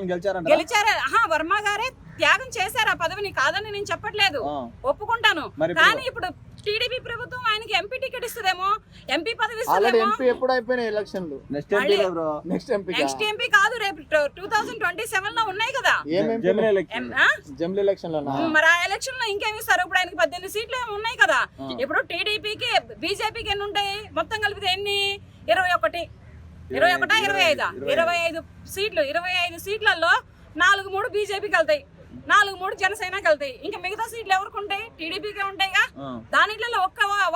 Election గెలిచారు. వర్మ గారే త్యాగం చేశారు ఆ పదవిని, కాదని నేను చెప్పట్లేదు, ఒప్పుకుంటాను. కానీ ఇప్పుడు టీడీపీ ప్రభుత్వం ఆయనకి ఎంపీ టికెట్ ఇస్తుందేమో, ఎంపీ పదవి నెక్స్ట్ ఎంపీ కాదు, రేపు 2027 లో ఉన్నాయి కదా మరి ఆ ఎలక్షన్ లో ఇంకేమి ఇస్తారు. ఇప్పుడు ఆయనకి 18 సీట్లు ఏమి ఉన్నాయి కదా. ఇప్పుడు టీడీపీకి బీజేపీకి ఎన్ని ఉంటాయి మొత్తం కలిపితే? ఎన్ని? 21, 25 సీట్లు. 25 సీట్లలో 4-3 బీజేపీకి వెళ్తాయి, 4-3 జనసేనకి వెళ్తాయి. ఇంకా మిగతా సీట్లు ఎవరికి ఉంటాయి? టీడీపీకే ఉంటాయిగా. దానిలో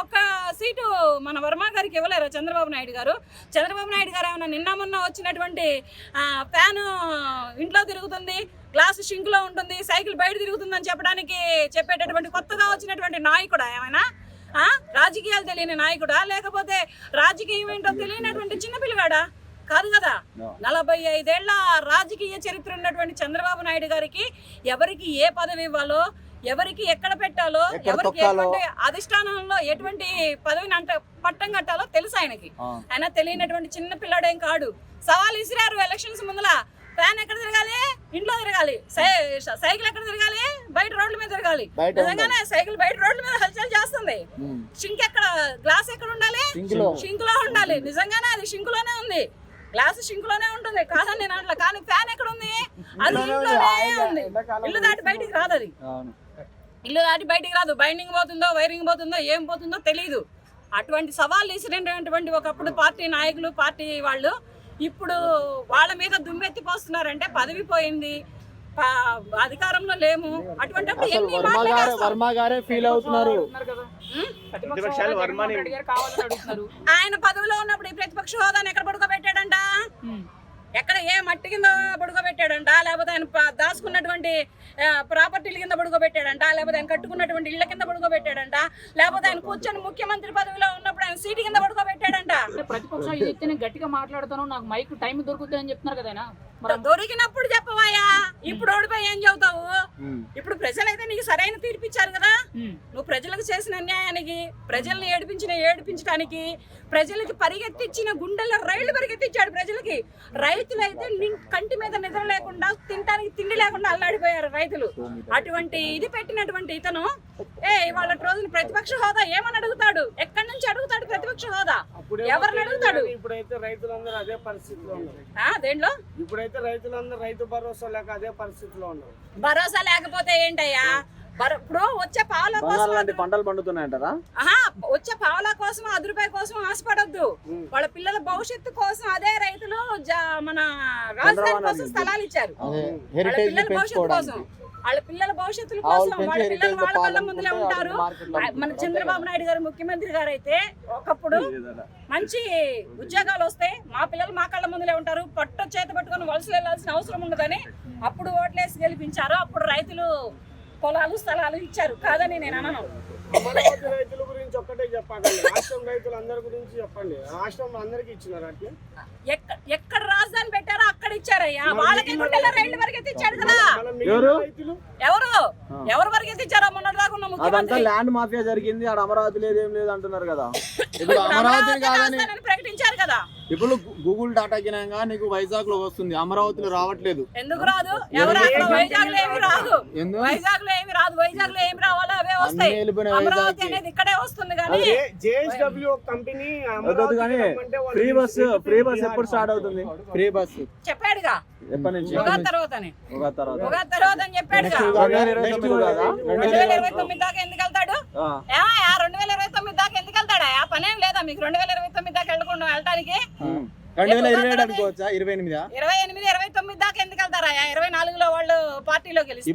ఒక్క సీటు మన వర్మ గారికి ఇవ్వలేరు చంద్రబాబు నాయుడు గారు. చంద్రబాబు నాయుడు గారు ఏమన్నా నిన్న మొన్న వచ్చినటువంటి ఫ్యాన్ ఇంట్లో తిరుగుతుంది, గ్లాసు షింక్ లో ఉంటుంది, సైకిల్ బయట తిరుగుతుంది అని చెప్పేటటువంటి కొత్తగా వచ్చినటువంటి నాయకుడా? ఏమైనా రాజకీయాలు తెలియని నాయకుడా, లేకపోతే రాజకీయం ఏంటో తెలియనటువంటి చిన్నపిల్లగాడా? కాదు కదా. 45 ఏళ్ల రాజకీయ చరిత్ర ఉన్నటువంటి చంద్రబాబు నాయుడు గారికి ఎవరికి ఏ పదవి ఇవ్వాలో, ఎవరికి ఎక్కడ పెట్టాలో, ఎవరికి ఎటువంటి అధిష్టానంలో ఎటువంటి పదవిని పట్టం కట్టాలో తెలుసు ఆయనకి. ఆయన తెలియనటువంటి చిన్న పిల్లాడేం కాడు. సవాల్ ఇసిరారు ఎలక్షన్స్ ముందుల. ఫ్యాన్ ఎక్కడ తిరగాలి? ఇంట్లో తిరగాలి. సైకిల్ ఎక్కడ తిరగాలి? బయట రోడ్ల మీద తిరగాలి. నిజంగానే సైకిల్ బయట రోడ్ల మీద హల్చల్ చేస్తుంది. షింక్ ఎక్కడ? గ్లాస్ ఎక్కడ ఉండాలి? షింక్ లో ఉండాలి. నిజంగానే అది షింక్ లోనే ఉంది, గ్లాస్ షింక్ లోనే ఉంటుంది, కాదని నేను అట్లా. కానీ ఫ్యాన్ ఎక్కడ ఉంది? అది ఇంట్లోనే ఉంది. ఇల్లు దాటి బయటికి రాదు. అది ఇల్లు దాటి బయటికి రాదు. బైండింగ్ పోతుందో, వైరింగ్ పోతుందో, ఏం పోతుందో తెలియదు. అటువంటి సవాళ్ళు ఇసిరినటువంటి ఒకప్పుడు పార్టీ నాయకులు, పార్టీ వాళ్ళు ఇప్పుడు వాళ్ళ మీద దుమ్మెత్తిపోస్తున్నారంటే పదవి పోయింది, అధికారంలో లేము. అటువంటి ఆయన పదవిలో ఉన్నప్పుడు ఈ ప్రతిపక్ష హోదాను ఎక్కడ పడుకోబెట్టాడంట? ఎక్కడ ఏ మట్టి కింద పడుకోబెట్టాడంట? లేకపోతే ఆయన దాచుకున్నటువంటి ప్రాపర్టీల కింద పడుకోబెట్టాడంట? లేకపోతే ఆయన కట్టుకున్నటువంటి ఇళ్ల కింద పడుకోబెట్టాడంట? లేకపోతే ఆయన కూర్చొని ముఖ్యమంత్రి పదవిలో ఉన్నప్పుడు ఆయన సీటు కింద పడుకోబెట్టాడంట? ప్రతిపక్షం ఏదైతే గట్టిగా మాట్లాడతాను, నాకు మైక్ టైం దొరుకుతుంది అని చెప్తున్నారు కదా. దొరికినప్పుడు చెప్పవాయా, ఇప్పుడు ఓడిపోయి ఏం చెబుతావు? ఇప్పుడు ప్రజలైతే నీకు సరైన తీర్పిచ్చారు కదా. నువ్వు ప్రజలకు చేసిన అన్యాయానికి, ప్రజల్ని ఏడిపించడానికి, ప్రజలకి పరిగెత్తించిన గుండెల్లో రైళ్లు పరిగెత్తించాడు ప్రజలకి. రైతులైతే కంటి మీద నిద్ర లేకుండా, తినడానికి తిండి లేకుండా అల్లాడిపోయారు రైతులు. అటువంటి ఇది పెట్టినటువంటి ఇతను ఇవాళ రోజున ప్రతిపక్ష హోదా ఏమని అడుగుతాడు? ఎక్కడి నుంచి అడుగుతాడు ప్రతిపక్ష హోదా? ఎవరిని అడుగుతాడు? ఇప్పుడైతే రైతులందరూ అదే పరిస్థితిలో ఉన్నారు. దేంట్లో? ఇప్పుడైతే రైతులందరూ రైతు భరోసా లేక అదే పరిస్థితిలో ఉన్నారు. భరోసా లేకపోతే ఏంటయ్యా? ఇప్పుడు వచ్చే పావుల కోసం పంటలు పండుతున్నాయంటారా? వచ్చే పావుల కోసం, ₹10 కోసం ఆశపడొద్దు. వాళ్ళ పిల్లల భవిష్యత్తు కోసం అదే రైతులు మన రాజధాని కోసం స్థలాలు ఇచ్చారు. వాళ్ళ పిల్లల భవిష్యత్తు కోసం, వాళ్ళ పిల్లల భవిష్యత్తుల కోసం, వాళ్ళ పిల్లలు వాళ్ళ కళ్ళ ముందులే ఉంటారు. మన చంద్రబాబు నాయుడు గారు ముఖ్యమంత్రి గారు అయితే ఒకప్పుడు మంచి ఉద్యోగాలు వస్తాయి, మా పిల్లలు మా కళ్ళ ముందులే ఉంటారు, చేత పట్టుకొని వలసలు వెళ్లాల్సిన అవసరం ఉండదని అప్పుడు ఓట్లేసి గెలిపించారు. అప్పుడు రైతులు పొలాలు స్థలాలు ఇచ్చారు, కాదని నేను అనను. అమరావతి రైతుల గురించి ఒక్కటే చెప్పండి, రాష్ట్రం రైతులందరి గురించి చెప్పండి. రాష్ట్రం అందరికి ఇచ్చినారు. అంటే ఎక్కడ రాజధాని పెట్టారో అక్కడ ఇచ్చారయ్యా. వాళ్ళకి గుండెల రైళ్లు వరకు ఇచ్చాడు కదా. ఎవరు వరకు ఇచ్చారో మొన్నటి దాకా ఉన్న ముఖ్యమంత్రి. ల్యాండ్ మాఫియా జరిగింది, ఆడ అమరావతి లేదు, ఏం లేదు అంటున్నారు కదా. ఇప్పుడు అమరావతి కాదని ప్రకటించారు కదా. ఇప్పుడు గూగుల్ డాటా కినాగా నీకు వైజాగ్ లో వస్తుంది, అమరావతిలో రావట్లేదు. ఎందుకు రాదు? వైజాగ్ లో ఏమి రాదు. వైజాగ్ లో ఏమి రాదు. వైజాగ్ లో ఏమి రావాలో అవే వస్తాయి. అమరావతి అనేది ఇక్కడే వస్తుంది. కానీ జేఎస్డబ్ల్యూ కంపెనీ ఫ్రీ బస్ ఎప్పుడు స్టార్ట్ అవుతుంది? ఫ్రీ బస్ చెప్పాడుగా, ఎప్పటి నుంచి? ఉగాది తర్వాత అని చెప్పాడుగా. 2029 దాకా ఎందుకు వెళ్తాడు? 2029 దాకా ఎందుకు వెళ్తాడా? ఆ పనేం లేదా మీకు? 2029 దాకా వెళ్ళకుండా వెళ్ళడానికి 2027 అనుకోవచ్చా? 28, 29 దాకా ఎందుకు వెళ్తారా? 24లో వాళ్ళు పార్టీలో గెలిస్తే